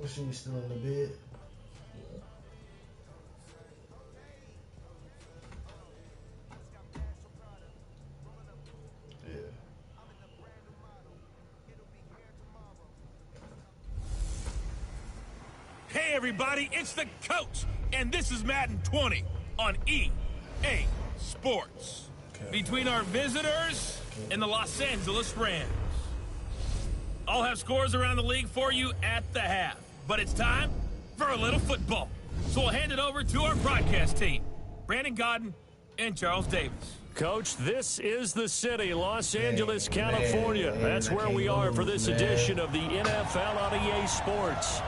Wishing you still in the bed. Yeah. Hey everybody, it's the coach, and this is Madden 20 on EA Sports. Between our visitors and the Los Angeles Rams. I'll have scores around the league for you at the half. But it's time for a little football. So we'll hand it over to our broadcast team, Brandon Godden and Charles Davis. Coach, this is the city, Los Angeles, California. That's where we are for this edition of the NFL on EA Sports.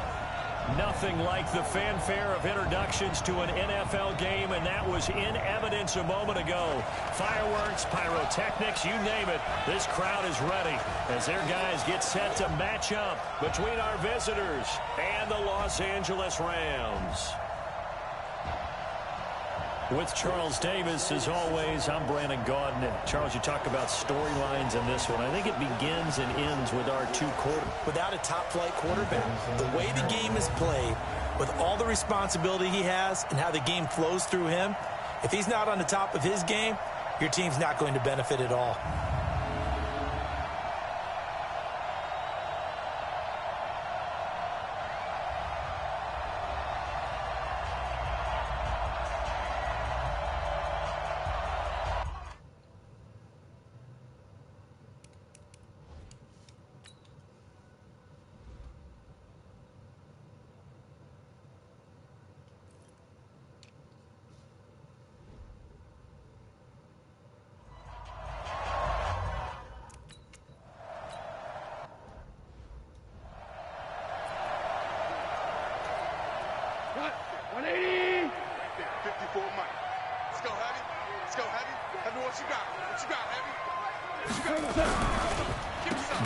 Nothing like the fanfare of introductions to an NFL game, and that was in evidence a moment ago. Fireworks, pyrotechnics, you name it. This crowd is ready as their guys get set to match up between our visitors and the Los Angeles Rams. With Charles Davis, as always, I'm Brandon Gaudin. Charles, you talk about storylines in this one. I think it begins and ends with our two quarterbacks. Without a top-flight quarterback, the way the game is played, with all the responsibility he has and how the game flows through him, if he's not on the top of his game, your team's not going to benefit at all.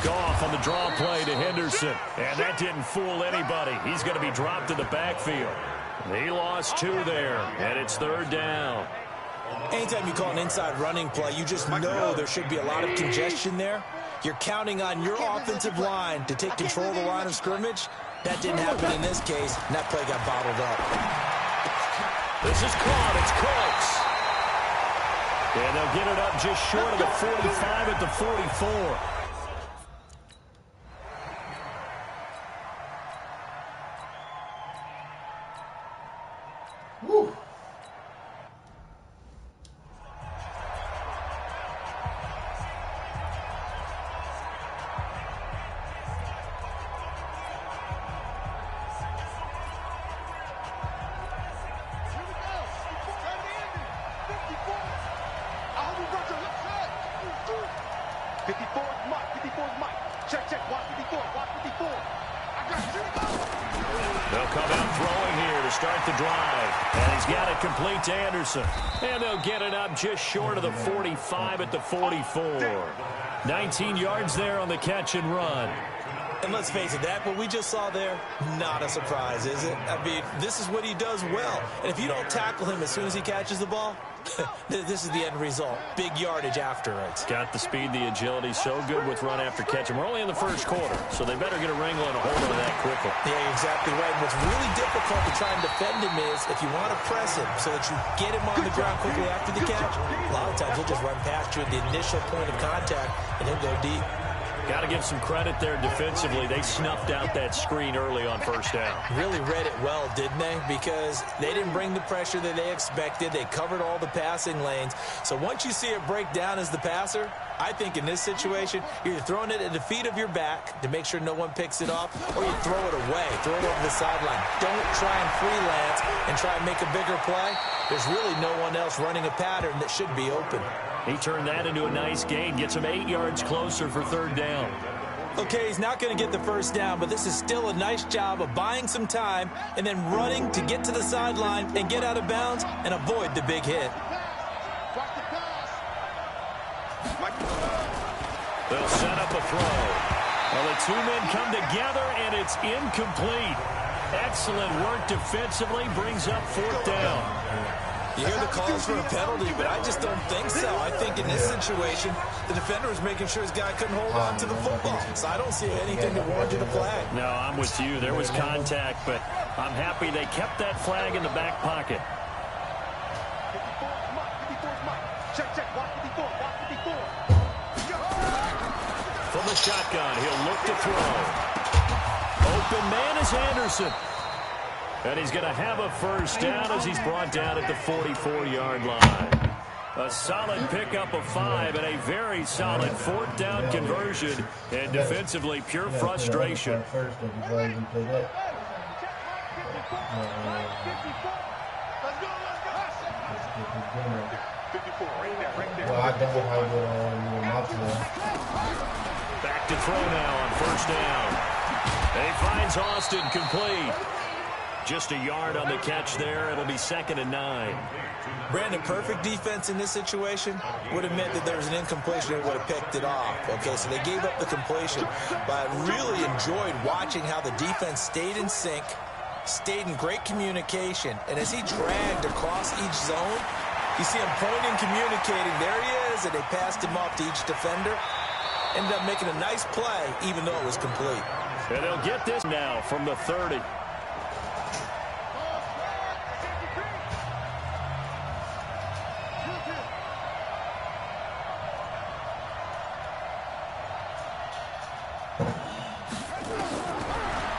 Goff on the draw play to Henderson, and that didn't fool anybody. He's going to be dropped in the backfield. He lost two there, and it's third down. Anytime you call an inside running play, you just know there should be a lot of congestion there. You're counting on your offensive line to take control of the line of scrimmage. That didn't happen in this case, and that play got bottled up. This is caught. It's close. And they'll get it up just short of the 45 at the 44. Woo. They'll come out throwing here to start the drive. And he's got it complete to Anderson. And they'll get it up just short of the 45 at the 44. 19 yards there on the catch and run. And let's face it, that what we just saw there, not a surprise, is it? I mean, this is what he does well. And if you don't tackle him as soon as he catches the ball, this is the end result. Big yardage after it. Got the speed, the agility, so good with run after catch. And we're only in the first quarter, so they better get a wrangle and a hold on that quickly. Yeah, you're exactly right. And what's really difficult to try and defend him is if you want to press him so that you get him on the ground quickly after the catch, a lot of times he'll just run past you at the initial point of contact and he'll go deep. Got to give some credit there defensively. They snuffed out that screen early on first down. Really read it well, didn't they? Because they didn't bring the pressure that they expected. They covered all the passing lanes. So once you see it break down as the passer, I think in this situation, you're throwing it at the feet of your back to make sure no one picks it off, or you throw it away, throw it over the sideline. Don't try and freelance and try and make a bigger play. There's really no one else running a pattern that should be open. He turned that into a nice gain, gets him 8 yards closer for third down. Okay, he's not going to get the first down, but this is still a nice job of buying some time and then running to get to the sideline and get out of bounds and avoid the big hit. They'll set up a throw. Well, the two men come together, and it's incomplete. Excellent work defensively, brings up fourth down. You hear the calls for a penalty, but I just don't think so. I think in this situation, the defender was making sure his guy couldn't hold on to the football. So I don't see anything that warranted a flag. No, I'm with you. There was contact, but I'm happy they kept that flag in the back pocket. From the shotgun, he'll look to throw. Open man is Anderson. And he's going to have a first down as he's brought down at the 44-yard line. A solid pickup of 5 and a very solid fourth down conversion. And defensively, pure frustration. Well, I don't know how to Back to throw now on first down. He finds Austin complete. Just a yard on the catch there. It'll be 2nd and 9. Brandon, perfect defense in this situation would have meant that there was an incompletion and would have picked it off. Okay, so they gave up the completion. But I really enjoyed watching how the defense stayed in sync, stayed in great communication. And as he dragged across each zone, you see him pointing, communicating. There he is, and they passed him off to each defender. Ended up making a nice play, even though it was complete. And they'll get this now from the 30.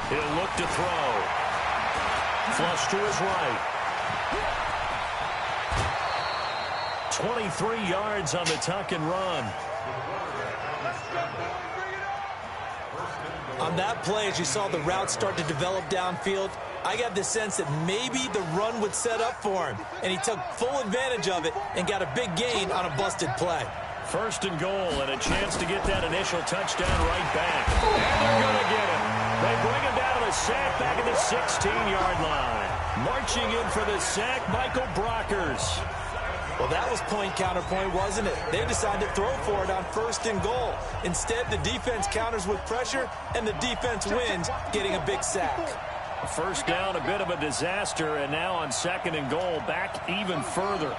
He'll look to throw. Flush to his right. 23 yards on the tuck and run. On that play, as you saw the route start to develop downfield, I got the sense that maybe the run would set up for him. And he took full advantage of it and got a big gain on a busted play. First and goal, and a chance to get that initial touchdown right back. And they're going to get it. They bring him down to the sack back at the 16-yard line. Marching in for the sack, Michael Brockers. Well, that was point counterpoint, wasn't it? They decided to throw for it on first and goal. Instead, the defense counters with pressure, and the defense wins, getting a big sack. First down, a bit of a disaster, and now on 2nd and goal, back even further.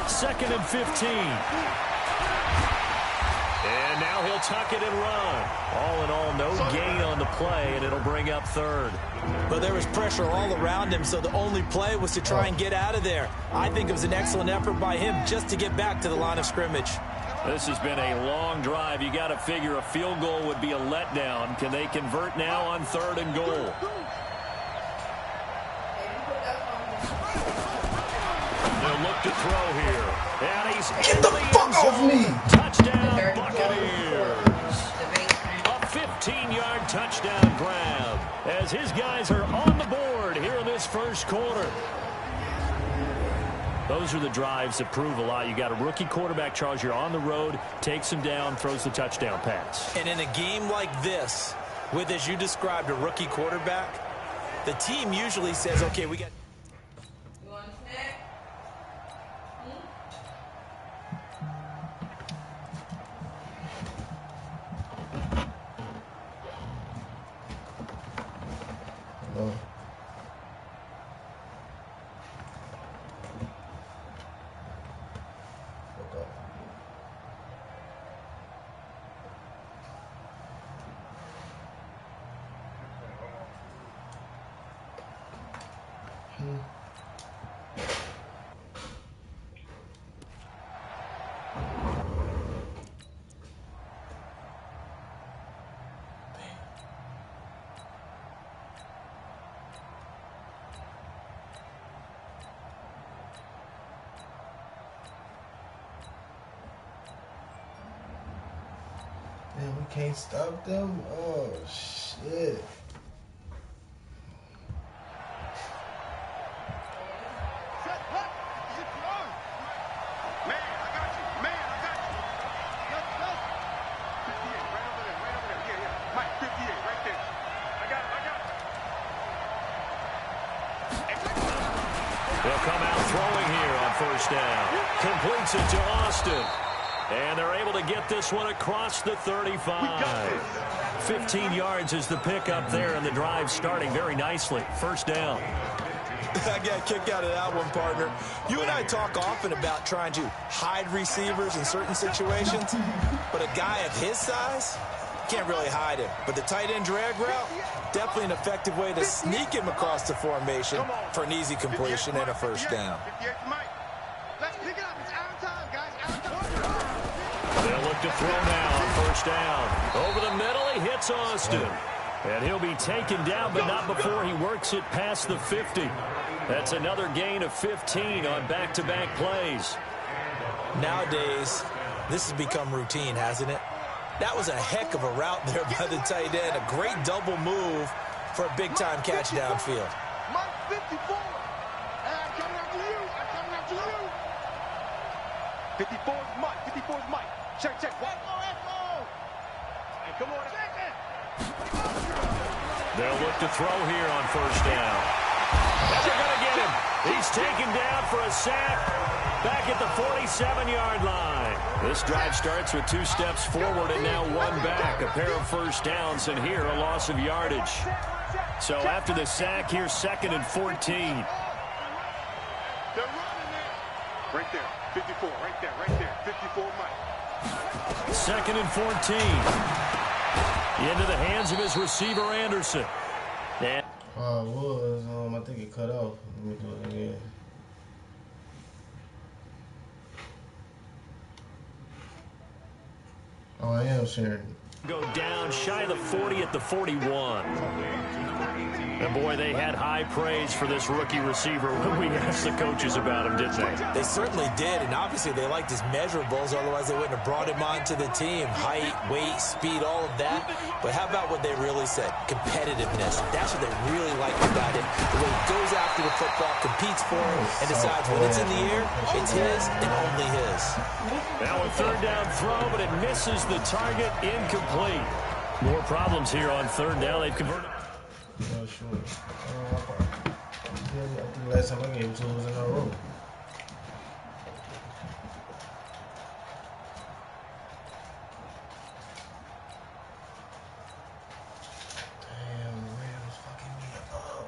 Second and 15. And now he'll tuck it and run. All in all, no gain on the play, and it'll bring up 3rd. But there was pressure all around him, so the only play was to try and get out of there. I think it was an excellent effort by him just to get back to the line of scrimmage. This has been a long drive. You got to figure a field goal would be a letdown. Can they convert now on 3rd and goal? They'll look to throw here. And he's Get the fuck off me! Touchdown, Buccaneers. A 15-yard touchdown grab as his guys are on the board here in this first quarter. Those are the drives that prove a lot. You got a rookie quarterback, Charles. You're on the road, takes him down, throws the touchdown pass. And in a game like this, with, as you described, a rookie quarterback, the team usually says, okay, we got... You want a snack? Hello. Man, we can't stop them? Oh, shit. They'll come out throwing here on first down. Completes it to Austin. And they're able to get this one across the 35. 15 yards is the pickup there, and the drive starting very nicely. First down. I got a kick out of that one, partner. You and I talk often about trying to hide receivers in certain situations, but a guy of his size can't really hide him. But the tight end drag route, definitely an effective way to sneak him across the formation for an easy completion and a first down. They'll look to throw now on first down. Over the middle, he hits Austin. And he'll be taken down, but not before he works it past the 50. That's another gain of 15 on back-to-back plays. Nowadays, this has become routine, hasn't it? That was a heck of a route there by the tight end. A great double move for a big-time catch downfield. Mike 54. I'm coming after you. I'm coming after you. 54 is Mike. 54 is Mike. Check. Echo. Hey, come on. They'll look to throw here on first down. And they're going to get him. He's taken down for a sack back at the 47-yard line. This drive starts with 2 steps forward and now 1 back. A pair of first downs, and here a loss of yardage. So after the sack, here's 2nd and 14. They're running it. Right there. 54. Right there. 54 Mike. 2nd and 14. Into the hands of his receiver, Anderson. And I think it cut off. Let me do it again. Oh, I am sharing. Go down shy of the 40 at the 41. And boy, they had high praise for this rookie receiver when we asked the coaches about him, didn't they? They certainly did, and obviously they liked his measurables, otherwise they wouldn't have brought him onto the team. Height, weight, speed, all of that. But how about what they really said? Competitiveness. That's what they really liked about him. The way he goes after the football, competes for it, and decides when it's in the air, it's his and only his. Now a 3rd down throw, but it misses the target, incomplete. More problems here on 3rd down. They've converted. Oh, sure. I think last time I gave it to was in our room. Damn, the Rams fucking me up.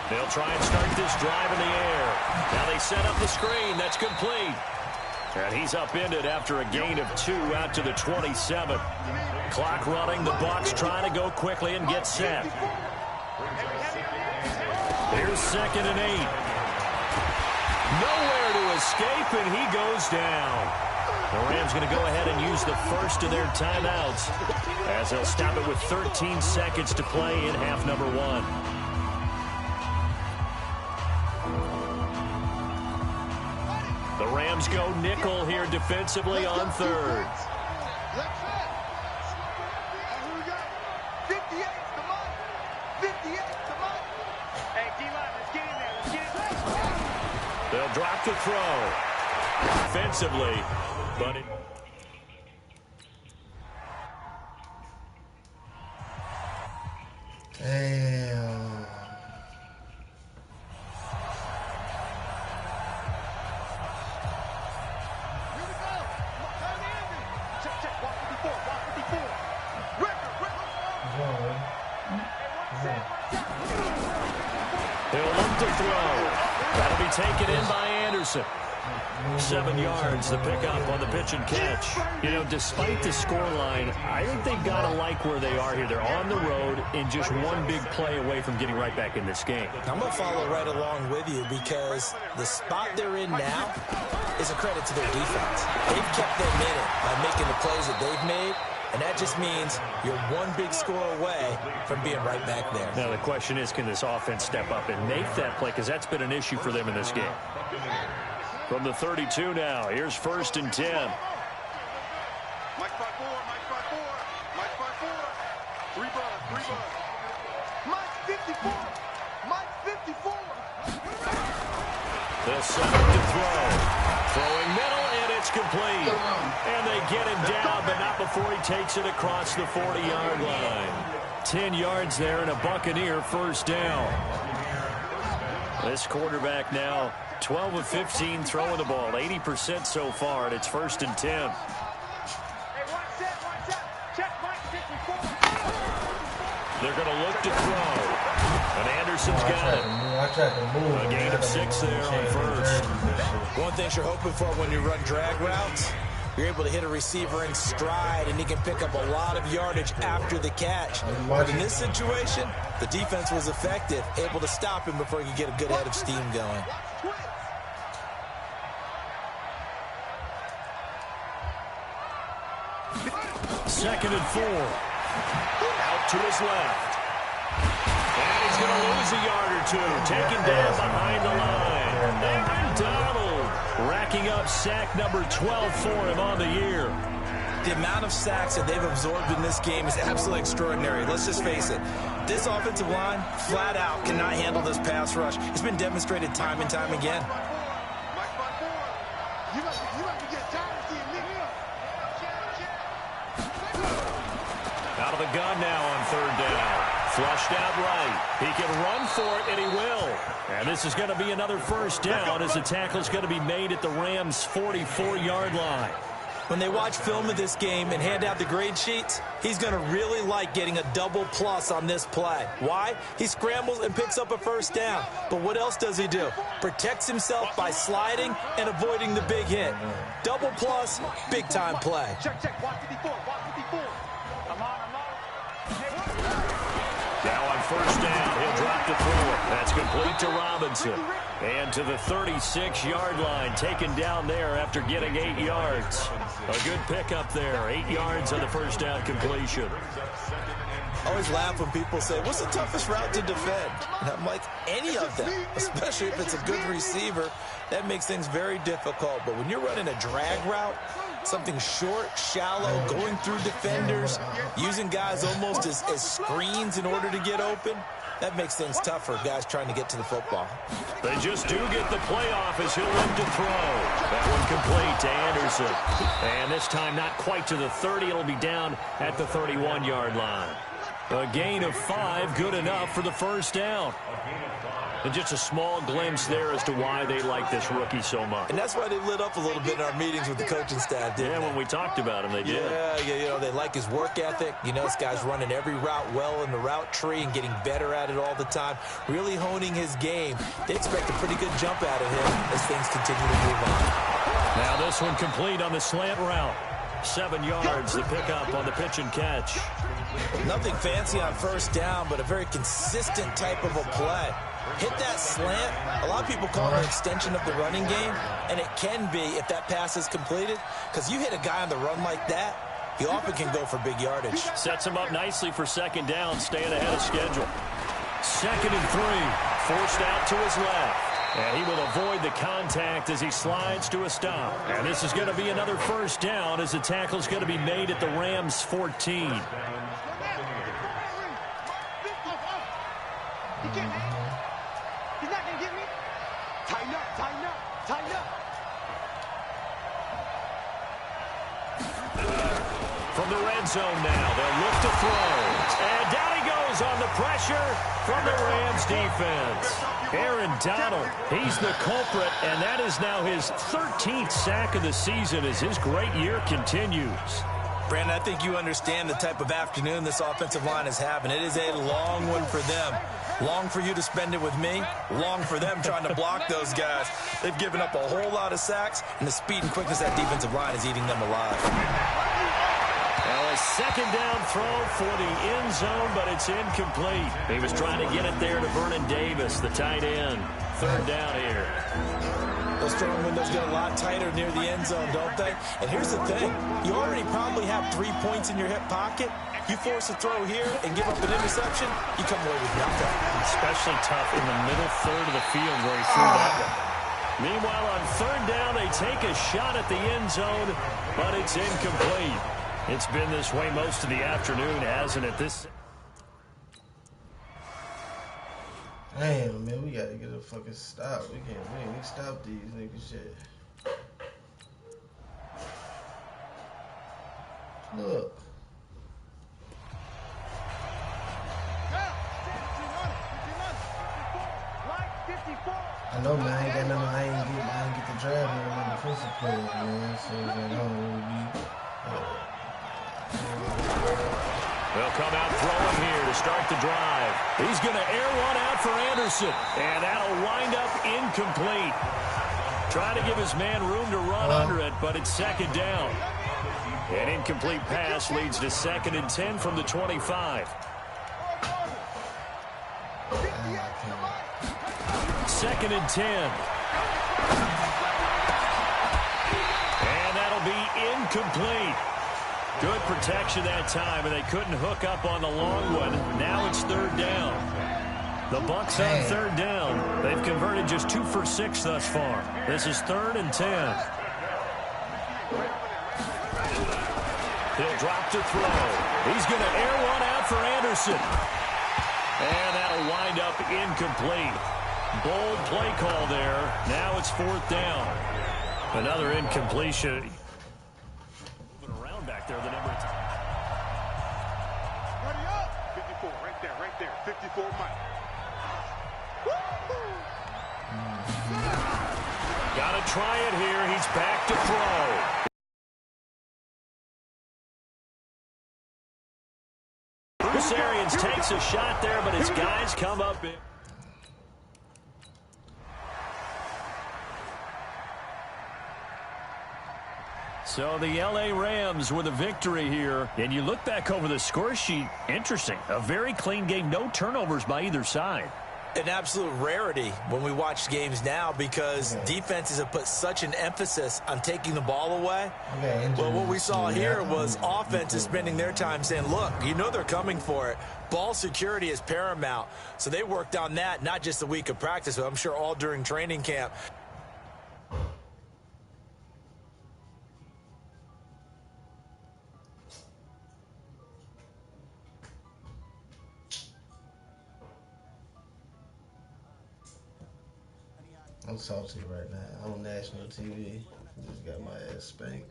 They'll try and start this drive in the air. Now they set up the screen. That's complete. And he's upended after a gain of 2 out to the 27. Clock running. The Bucs trying to go quickly and get set. Here's 2nd and 8. Nowhere to escape, and he goes down. The Rams going to go ahead and use the first of their timeouts as they'll stop it with 13 seconds to play in half number 1. The Rams go nickel here defensively on 3rd. They'll drop the throw. Defensively, but it... Damn. They'll look to throw. That'll be taken in by Anderson. 7 yards, the pickup on the pitch and catch. You know, despite the scoreline, I think they've got to like where they are here. They're on the road and just one big play away from getting right back in this game. I'm going to follow right along with you because the spot they're in now is a credit to their defense. They've kept them in it by making the plays that they've made, and that just means you're one big score away from being right back there. Now, the question is, can this offense step up and make that play? Because that's been an issue for them in this game. From the 32 now, here's 1st and 10. Mike 5-4, Mike 5-4, Mike 5-4. 3 buzz, 3 buzz. Mike 54, Mike 54. They'll set up to throw. Throwing middle, and it's complete. And they get him down, but not before he takes it across the 40-yard line. 10 yards there and a Buccaneer first down. This quarterback now 12 of 15 throwing the ball, 80% so far, and it's 1st and 10. They're going to look to throw. And Anderson's got it. A gain of 6 there on first. One thing you're hoping for when you run drag routes, you're able to hit a receiver in stride, and he can pick up a lot of yardage after the catch. But in this situation, the defense was effective, able to stop him before he could get a good head of steam going. Second and 4. Out to his left. And he's going to lose a yard or two. Taken down behind the line. Aaron Donald racking up sack number 12 for him on the year. The amount of sacks that they've absorbed in this game is absolutely extraordinary. Let's just face it. This offensive line, flat out, cannot handle this pass rush. It's been demonstrated time and time again. Out of the gun now on 3rd down. Flushed out right. He can run for it, and he will. And this is going to be another first down as the tackle is going to be made at the Rams' 44-yard line. When they watch film of this game and hand out the grade sheets, he's going to really like getting a double plus on this play. Why? He scrambles and picks up a first down. But what else does he do? Protects himself by sliding and avoiding the big hit. Double plus, big-time play. Check, check, watch 54, watch 54. Now on first down, he'll drop to throw it. That's complete to Robinson. And to the 36-yard line, taken down there after getting 8 yards. A good pickup there, 8 yards on the first down completion. I always laugh when people say, what's the toughest route to defend? And I'm like, any of them, especially if it's a good receiver. That makes things very difficult. But when you're running a drag route, something short, shallow, going through defenders, using guys almost as screens in order to get open, that makes things tough for guys trying to get to the football. They just do get the playoff as he'll look to throw. That one complete to Anderson. And this time not quite to the 30. It'll be down at the 31-yard line. A gain of 5, good enough for the first down. And just a small glimpse there as to why they like this rookie so much. And that's why they lit up a little bit in our meetings with the coaching staff, didn't they? When we talked about him, they did. Yeah, you know, they like his work ethic. You know, this guy's running every route well in the route tree and getting better at it all the time, really honing his game. They expect a pretty good jump out of him as things continue to move on. Now this one complete on the slant route. 7 yards, the pickup on the pitch and catch. Nothing fancy on first down, but a very consistent type of a play. Hit that slant. A lot of people call it an extension of the running game, and it can be if that pass is completed, because you hit a guy on the run like that, he often can go for big yardage. Sets him up nicely for second down, staying ahead of schedule. 2nd and 3, forced out to his left. And he will avoid the contact as he slides to a stop. And this is going to be another first down as the tackle is going to be made at the Rams' 14. He's not going to get me. Tighten up, tighten up, tighten up. From the red zone now, they'll look to throw. And down he goes on the pressure from the Rams defense. Aaron Donald, he's the culprit, and that is now his 13th sack of the season as his great year continues. Brandon, I think you understand the type of afternoon this offensive line is having. It is a long one for them. Long for you to spend it with me. Long for them trying to block those guys. They've given up a whole lot of sacks, and the speed and quickness of that defensive line is eating them alive. Well, a second down throw for the end zone, but it's incomplete. He was trying to get it there to Vernon Davis, the tight end. 3rd down here. Those throwing windows get a lot tighter near the end zone, don't they? And here's the thing. You already probably have 3 points in your hip pocket. You force a throw here and give up an interception, you come away with nothing. Especially tough in the middle third of the field where he threw that one. Meanwhile, on 3rd down, they take a shot at the end zone, but it's incomplete. It's been this way most of the afternoon, hasn't it? Damn, man, we gotta get a fucking stop. We ain't stop these niggas shit. Look. I know, man. I ain't got nothing. I ain't get the draft on my defensive players, man. So I don't really be. They'll come out throwing here to start the drive. He's going to air one out for Anderson, and that'll wind up incomplete. Trying to give his man room to run under it, but it's second down. An incomplete pass leads to 2nd and 10 from the 25. 2nd and 10. And that'll be incomplete. Good protection that time, and they couldn't hook up on the long one. Now it's 3rd down. The Bucs on 3rd down. They've converted just 2 for 6 thus far. This is 3rd and 10. He'll drop to throw. He's going to air one out for Anderson. And that'll wind up incomplete. Bold play call there. Now it's 4th down. Another incompletion. Moving around back there, the number. Ready up. 54, right there. 54, Mike. Got to try it here. He's back to throw. Bruce Arians takes a shot there, but his guys come up in. So the L.A. Rams with a victory here. And you look back over the score sheet, interesting. A very clean game, no turnovers by either side. An absolute rarity when we watch games now because defenses have put such an emphasis on taking the ball away. Well, what we saw here was offenses spending their time saying, look, you know they're coming for it. Ball security is paramount. So they worked on that, not just a week of practice, but I'm sure all during training camp. I'm salty right now. I'm on national TV. Just got my ass spanked.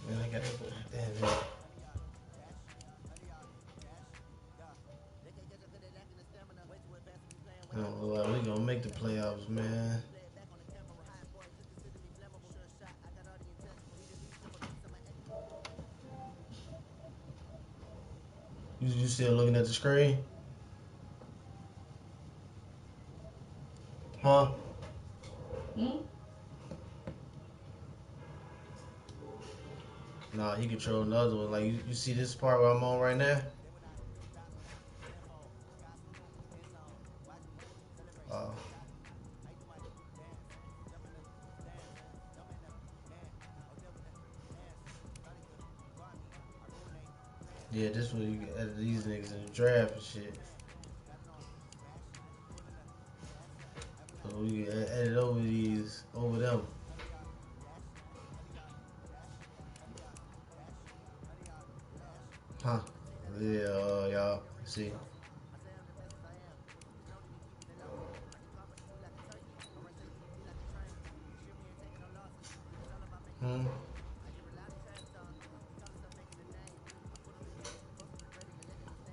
Man, I gotta go. Damn it. I don't know why we gonna make the playoffs, man. You still looking at the screen? Huh? Nah, he control another one. Like, you see this part where I'm on right now? Yeah, this one you can edit these niggas in the draft and shit. So we can edit over them. Huh? Yeah, y'all see.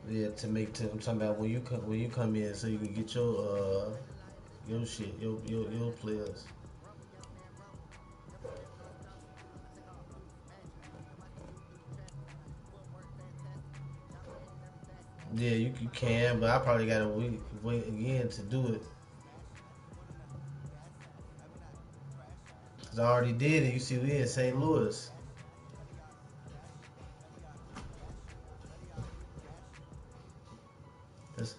Yeah, I'm talking about when you come in, so you can get your shit, your players. Yeah, you can, but I probably gotta wait again to do it. Cause I already did it. You see, we in St. Louis.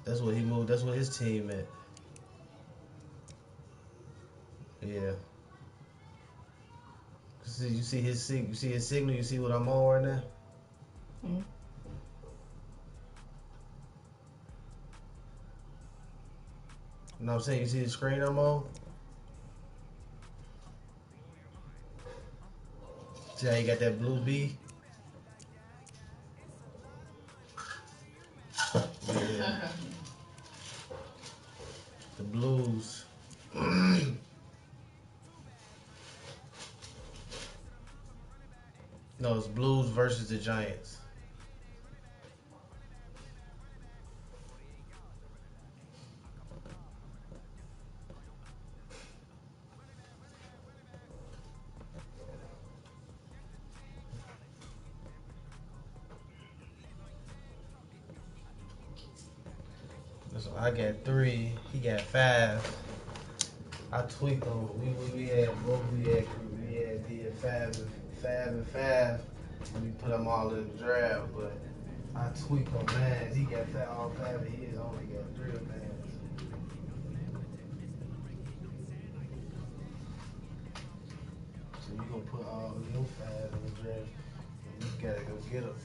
That's what he moved. That's what his team at. Yeah. You see his signal. You see what I'm on right now. Mm-hmm. You know what I'm saying? You see the screen I'm on? See how you got that blue B? Yeah. The Blues. No, it's Blues versus the Giants. So I got 3, he got 5. I tweaked on we had did 5 and 5 and we put them all in the draft, but I tweaked on mine. He got all 5 of his, I only got 3 of mine. So you gonna put all your 5 in the draft and you gotta go get them.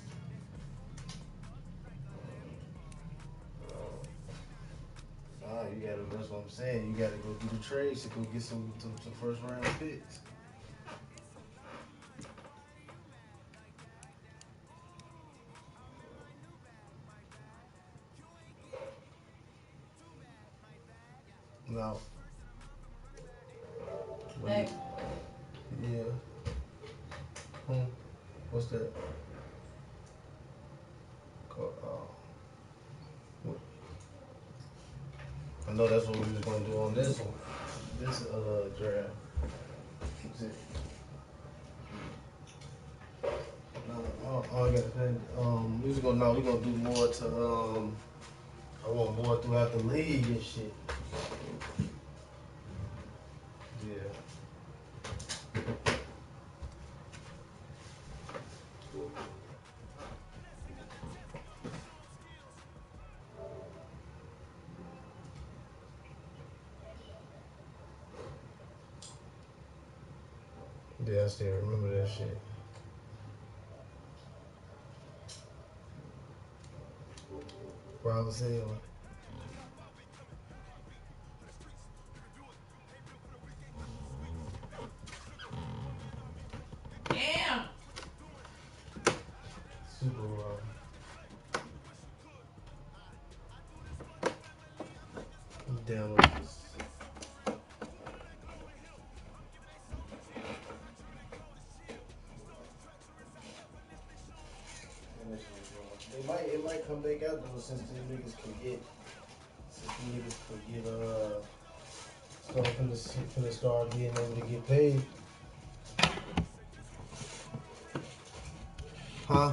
You gotta, that's what I'm saying. You gotta go do the trades to go get some first round picks. No. Hey. Yeah. What's that? I know that's what we was gonna do on this one. This draft. No, I gotta think. We gonna do more to I want more throughout the league and shit. Yeah. Yeah, I still remember that shit. Wild as hell. Damn. Super wild. I'm down with this. It might come back out though since these niggas can get start being able to get paid. Huh?